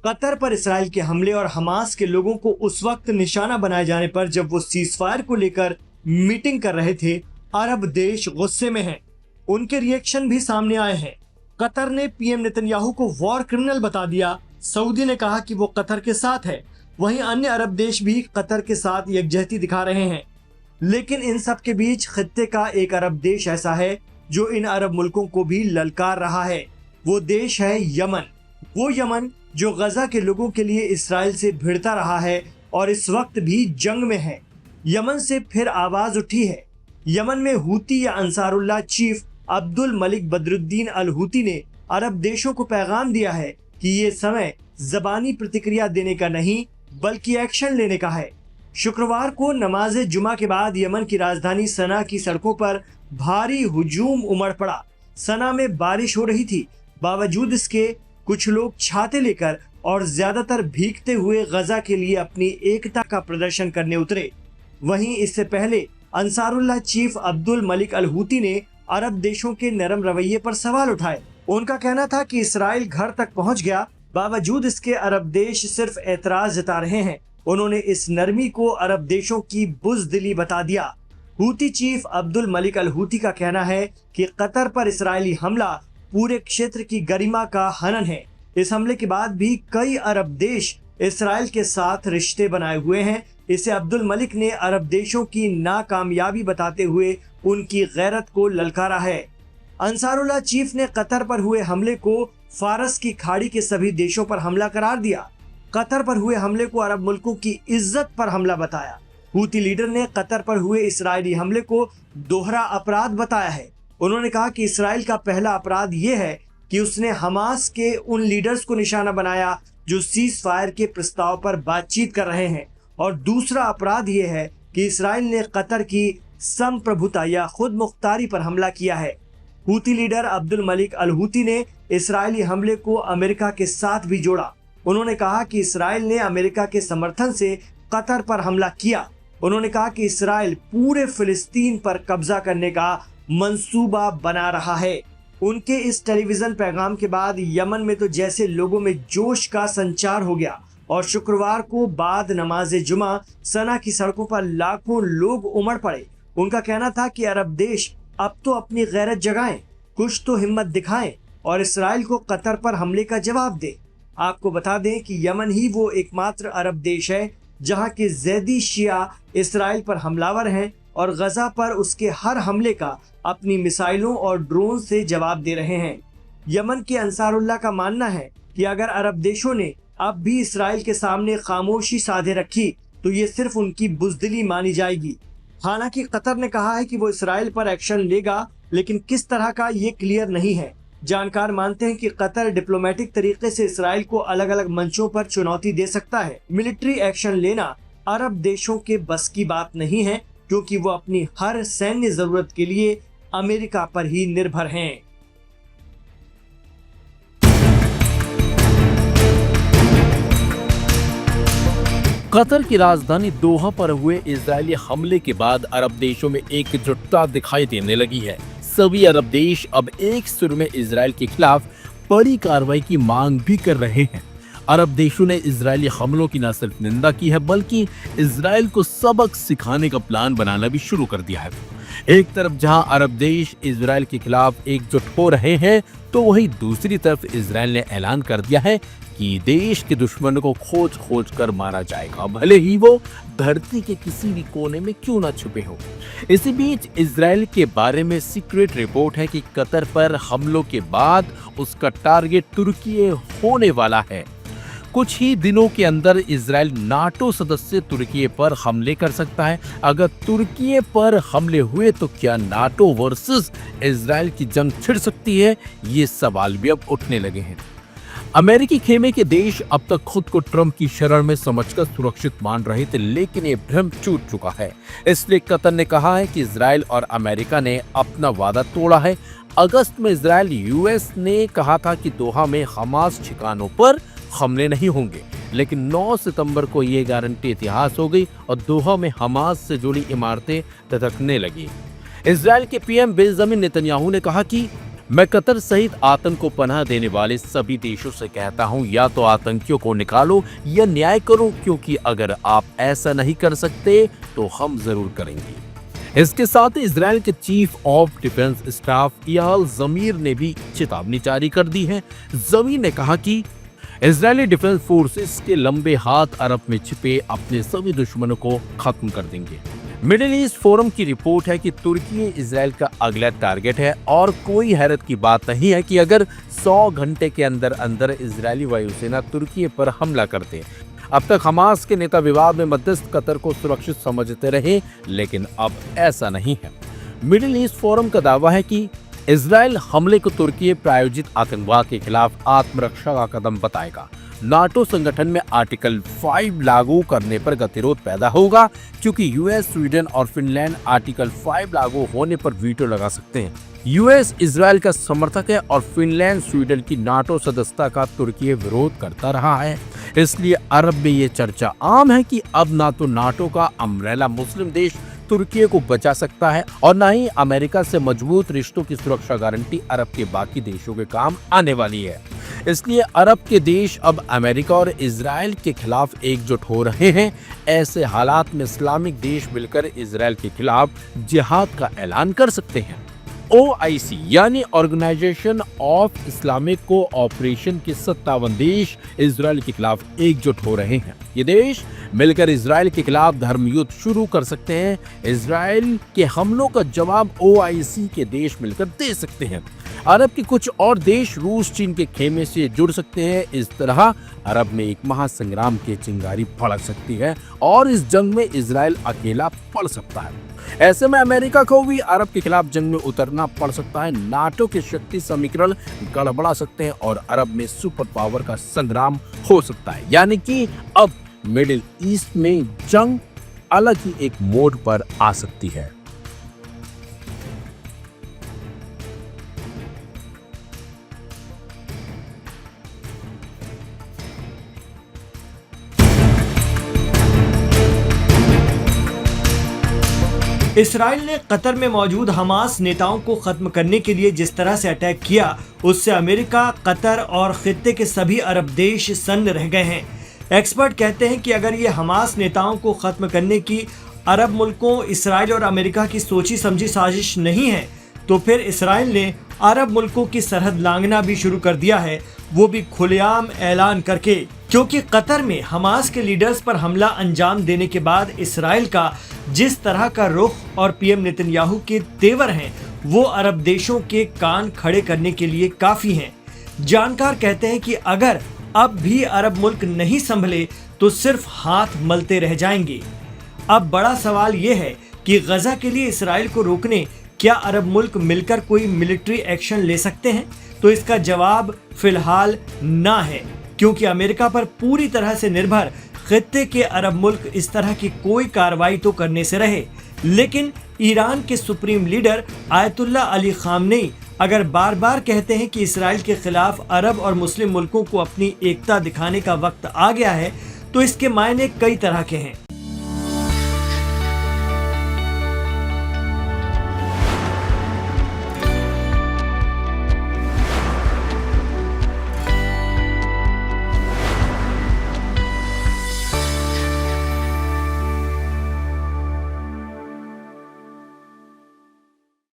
Qatar पर Israel के हमले और हमास के लोगों को उस वक्त निशाना बनाए जाने पर जब वो सीजफायर को लेकर मीटिंग कर रहे थे, अरब देश गुस्से में हैं। उनके रिएक्शन भी सामने आए हैं। कतर ने पीएम नेतन्याहू को वॉर क्रिमिनल बता दिया। सऊदी ने कहा कि वो कतर के साथ है। वहीं अन्य अरब देश भी कतर के साथ यकजहती दिखा रहे हैं। लेकिन इन सब के बीच खित्ते का एक अरब देश ऐसा है जो इन अरब मुल्कों को भी ललकार रहा है। वो देश है यमन। वो यमन जो गजा के लोगों के लिए इसराइल से भिड़ता रहा है और इस वक्त भी जंग में है। यमन से फिर आवाज उठी है। यमन में हूती या Ansarullah chief Abdul Malik Badruddin al Houthi ने अरब देशों को पैगाम दिया है कि ये समय जबानी प्रतिक्रिया देने का नहीं बल्कि एक्शन लेने का है। शुक्रवार को नमाज जुमा के बाद यमन की राजधानी सना की सड़कों पर भारी हुजूम उमड़ पड़ा। सना में बारिश हो रही थी। बावजूद इसके कुछ लोग छाते लेकर और ज्यादातर भीगते हुए गजा के लिए अपनी एकता का प्रदर्शन करने उतरे। वहीं इससे पहले Ansarullah chief Abdul Malik al Houthi ने अरब देशों के नरम रवैये पर सवाल उठाए। उनका कहना था कि इसराइल घर तक पहुंच गया, बावजूद इसके अरब देश सिर्फ एतराज जता रहे हैं। उन्होंने इस नरमी को अरब देशों की बुज़दिली बता दिया। Houthi chief Abdul Malik al Houthi का कहना है कि कतर पर इसराइली हमला पूरे क्षेत्र की गरिमा का हनन है। इस हमले के बाद भी कई अरब देश इसराइल के साथ रिश्ते बनाए हुए हैं। इसे अब्दुल मलिक ने अरब देशों की नाकामयाबी बताते हुए उनकी गैरत को ललकारा है। अंसारुल्लाह चीफ ने कतर पर हुए हमले को फारस की खाड़ी के सभी देशों पर हमला करार दिया। कतर पर हुए हमले को अरब मुल्कों की इज्जत पर हमला बताया। हूती लीडर ने कतर पर हुए इसराइली हमले को दोहरा अपराध बताया है। उन्होंने कहा कि इसराइल का पहला अपराध ये है कि उसने हमास के उन लीडर्स को निशाना बनाया जो सीज फायर के प्रस्ताव पर बातचीत कर रहे हैं, और दूसरा अपराध ये है कि इसराइल ने कतर की संप्रभुता या खुद मुख्तारी पर हमला किया है। Houthi leader Abdul Malik al Houthi ने इसराइली हमले को अमेरिका के साथ भी जोड़ा। उन्होंने कहा कि इसराइल ने अमेरिका के समर्थन से कतर पर हमला किया। उन्होंने कहा कि इसराइल पूरे फिलिस्तीन पर कब्जा करने का मंसूबा बना रहा है। उनके इस टेलीविजन पैगाम के बाद यमन में तो जैसे लोगों में जोश का संचार हो गया और शुक्रवार को बाद नमाज जुमा सना की सड़कों पर लाखों लोग उमड़ पड़े। उनका कहना था कि अरब देश अब तो अपनी गैरत जगाएं, कुछ तो हिम्मत दिखाएं और इसराइल को कतर पर हमले का जवाब दे। आपको बता दें कि यमन ही वो एकमात्र अरब देश है जहां के जैदी शिया इसराइल पर हमलावर हैं और गजा पर उसके हर हमले का अपनी मिसाइलों और ड्रोन से जवाब दे रहे हैं। यमन के अंसारुल्लाह का मानना है कि अगर अरब देशों ने अब भी इसराइल के सामने खामोशी साधे रखी तो ये सिर्फ उनकी बुज़दिली मानी जाएगी। हालांकि कतर ने कहा है कि वो इसराइल पर एक्शन लेगा, लेकिन किस तरह का ये क्लियर नहीं है। जानकार मानते हैं कि कतर डिप्लोमेटिक तरीके से इसराइल को अलग अलग मंचों पर चुनौती दे सकता है। मिलिट्री एक्शन लेना अरब देशों के बस की बात नहीं है, क्योंकि वो अपनी हर सैन्य जरूरत के लिए अमेरिका पर ही निर्भर हैं। कतर की राजधानी दोहा पर हुए इजरायली हमले के बाद अरब देशों में एकजुटता दिखाई देने लगी है। सभी अरब देश अब एक सुर में इजरायल के खिलाफ बड़ी कार्रवाई की मांग भी कर रहे हैं। अरब देशों ने इजरायली हमलों की न सिर्फ निंदा की है बल्कि इजरायल को सबक सिखाने का प्लान बनाना भी शुरू कर दिया है। एक तरफ जहां अरब देश इजरायल के खिलाफ एकजुट हो रहे हैं तो वहीं दूसरी तरफ इजरायल ने ऐलान कर दिया है कि देश के दुश्मनों को खोज खोज कर मारा जाएगा, भले ही वो धरती के किसी भी कोने में क्यों ना छुपे हो। इसी बीच इजरायल के बारे में सीक्रेट रिपोर्ट है कि कतर पर हमलों के बाद उसका टारगेट तुर्की होने वाला है। कुछ ही दिनों के अंदर इजरायल नाटो सदस्य तुर्की पर हमले कर सकता है। अगर तुर्की पर हमले हुए तो क्या नाटो वर्सेस इजरायल की जंग छिड़ सकती है? ये सवाल भी अब उठने लगे हैं। अमेरिकी खेमे के देश अब तक खुद को ट्रंप की शरण में समझकर सुरक्षित मान रहे थे, लेकिन ये भ्रम टूट चुका है। इसलिए कतर ने कहा है कि इजरायल और अमेरिका ने अपना वादा तोड़ा है। अगस्त में इजरायल यूएस ने कहा था कि दोहा में हमास ठिकानों पर हमले नहीं होंगे, लेकिन 9 सितंबर को ये गारंटी इतिहास हो गई और दोहा में हमास से जुड़ी इमारतें धधकने लगी। इजरायल के पीएम बेंजामिन नेतन्याहू ने कहा कि मैं कतर सहित आतंक को पनाह देने वाले सभी देशों से कहता हूं, या तो आतंकियों को निकालो या न्याय करो, क्योंकि अगर आप ऐसा नहीं कर सकते तो हम जरूर करेंगे। इसके साथ ही इजराइल के chief of defence staff Eyal Zamir ने भी चेतावनी जारी कर दी है। ज़मीर ने कहा कि इजरायली डिफेंस फोर्सेस के लंबे हाथ अरब में छिपे अपने सभी दुश्मनों को खत्म कर देंगे। मिडिल ईस्ट फोरम की रिपोर्ट है कि तुर्की इजराइल का अगला टारगेट है और कोई हैरत की बात नहीं है कि अगर 100 घंटे के अंदर अंदर इजरायली वायुसेना तुर्की पर हमला करते। अब तक हमास के नेता विवाद में मध्यस्थ कतर को सुरक्षित समझते रहे, लेकिन अब ऐसा नहीं है। मिडिल ईस्ट फोरम का दावा है कि इजराइल हमले को तुर्की प्रायोजित आतंकवाद के खिलाफ आत्मरक्षा का कदम बताएगा। नाटो संगठन में आर्टिकल 5 लागू करने पर गतिरोध पैदा होगा, क्योंकि यूएस, स्वीडन और फिनलैंड आर्टिकल 5 लागू होने पर वीटो लगा सकते हैं। यूएस इजराइल का समर्थक है और फिनलैंड, स्वीडन की नाटो सदस्यता का तुर्की विरोध करता रहा है। इसलिए अरब में ये चर्चा आम है कि अब ना तो नाटो का अम्ब्रेला मुस्लिम देश तुर्की को बचा सकता है और न ही अमेरिका से मजबूत रिश्तों की सुरक्षा गारंटी अरब के बाकी देशों के काम आने वाली है। इसलिए अरब के देश अब अमेरिका और इजराइल के खिलाफ एकजुट हो रहे हैं। ऐसे हालात में इस्लामिक देश मिलकर इजराइल के खिलाफ जिहाद का ऐलान कर सकते हैं। OIC यानी ऑर्गेनाइजेशन ऑफ इस्लामिक कोऑपरेशन के 57 देश इजराइल के खिलाफ एकजुट हो रहे हैं। ये देश मिलकर इजराइल के खिलाफ धर्म युद्ध शुरू कर सकते हैं। इजराइल के हमलों का जवाब OIC के देश मिलकर दे सकते हैं। अरब के कुछ और देश रूस, चीन के खेमे से जुड़ सकते हैं। इस तरह अरब में एक महासंग्राम की चिंगारी भड़क सकती है और इस जंग में इजराइल अकेला पड़ सकता है। ऐसे में अमेरिका को भी अरब के खिलाफ जंग में उतरना पड़ सकता है। नाटो के शक्ति समीकरण गड़बड़ा सकते हैं और अरब में सुपर पावर का संग्राम हो सकता है। यानी कि अब मिडिल ईस्ट में जंग अलग ही एक मोड पर आ सकती है। इसराइल ने कतर में मौजूद हमास नेताओं को खत्म करने के लिए जिस तरह से अटैक किया, उससे अमेरिका, कतर और खित्ते के सभी अरब देश सन्न रह गए हैं। एक्सपर्ट कहते हैं कि अगर ये हमास नेताओं को खत्म करने की अरब मुल्कों, इसराइल और अमेरिका की सोची समझी साजिश नहीं है, तो फिर इसराइल ने अरब मुल्कों की सरहद लांघना भी शुरू कर दिया है, वो भी खुलेआम ऐलान करके। क्योंकि कतर में हमास के लीडर्स पर हमला अंजाम देने के बाद इसराइल का जिस तरह का रुख और पीएम नेतन्याहू के तेवर हैं, वो अरब देशों के कान खड़े करने के लिए काफी हैं। जानकार कहते हैं कि अगर अब भी अरब मुल्क नहीं संभले तो सिर्फ हाथ मलते रह जाएंगे। अब बड़ा सवाल ये है कि गजा के लिए इसराइल को रोकने क्या अरब मुल्क मिलकर कोई मिलिट्री एक्शन ले सकते हैं? तो इसका जवाब फिलहाल ना है, क्योंकि अमेरिका पर पूरी तरह से निर्भर खित्ते के अरब मुल्क इस तरह की कोई कार्रवाई तो करने से रहे। लेकिन ईरान के supreme leader ayatollah Ali Khamenei अगर बार बार कहते हैं कि इसराइल के खिलाफ अरब और मुस्लिम मुल्कों को अपनी एकता दिखाने का वक्त आ गया है, तो इसके मायने कई तरह के हैं।